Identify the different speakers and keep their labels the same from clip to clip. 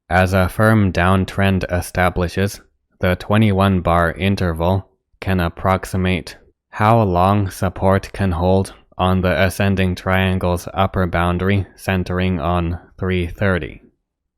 Speaker 1: As a firm downtrend establishes, the 21-bar interval can approximate how long support can hold on the ascending triangle's upper boundary centering on 330.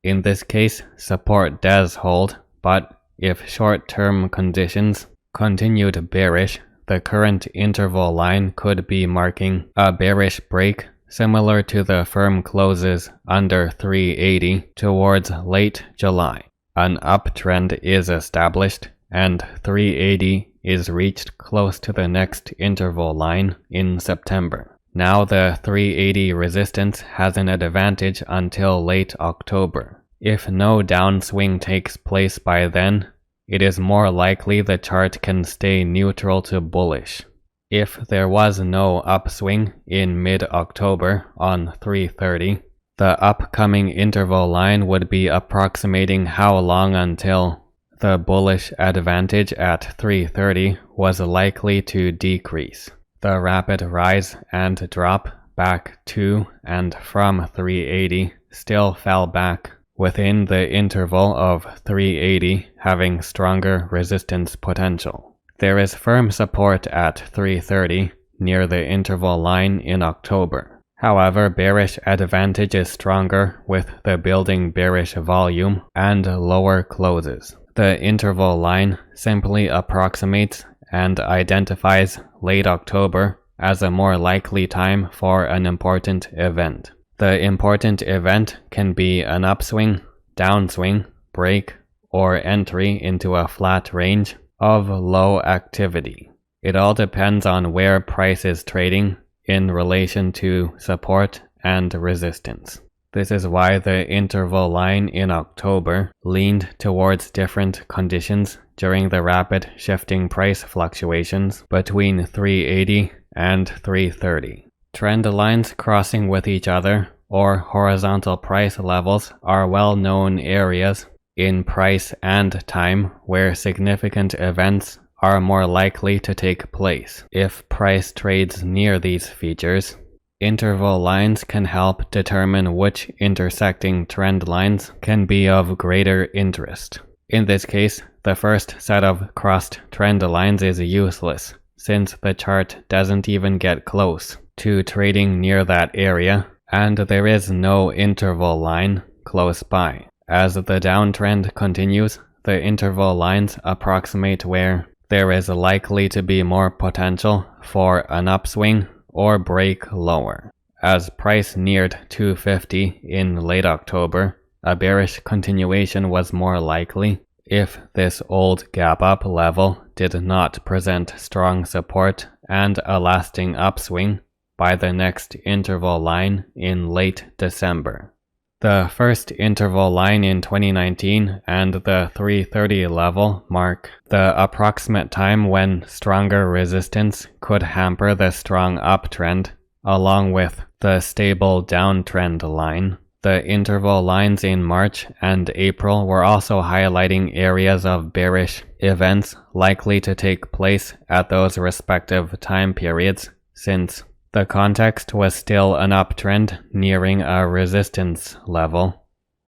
Speaker 1: In this case, support does hold, but if short-term conditions continued bearish, the current interval line could be marking a bearish break similar to the firm closes under 380 towards late July. An uptrend is established and 380 is reached close to the next interval line in September. Now the 380 resistance has an advantage until late October. If no downswing takes place by then, it is more likely the chart can stay neutral to bullish. If there was no upswing in mid-October on 330, the upcoming interval line would be approximating how long until the bullish advantage at 330 was likely to decrease. The rapid rise and drop back to and from 380 still fell back within the interval of 380 having stronger resistance potential. There is firm support at 330 near the interval line in October. However, bearish advantage is stronger with the building bearish volume and lower closes. The interval line simply approximates and identifies late October as a more likely time for an important event. The important event can be an upswing, downswing, break, or entry into a flat range of low activity. It all depends on where price is trading in relation to support and resistance. This is why the interval line in October leaned towards different conditions during the rapid shifting price fluctuations between 380 and 330. Trend lines crossing with each other or horizontal price levels are well-known areas in price and time where significant events are more likely to take place. If price trades near these features, interval lines can help determine which intersecting trend lines can be of greater interest. In this case, the first set of crossed trend lines is useless, since the chart doesn't even get close to trading near that area, and there is no interval line close by. As the downtrend continues, the interval lines approximate where there is likely to be more potential for an upswing or break lower. As price neared 250 in late October, a bearish continuation was more likely if this old gap up level did not present strong support and a lasting upswing by the next interval line in late December. The first interval line in 2019 and the 330 level mark the approximate time when stronger resistance could hamper the strong uptrend, along with the stable downtrend line. The interval lines in March and April were also highlighting areas of bearish events likely to take place at those respective time periods, since the context was still an uptrend nearing a resistance level.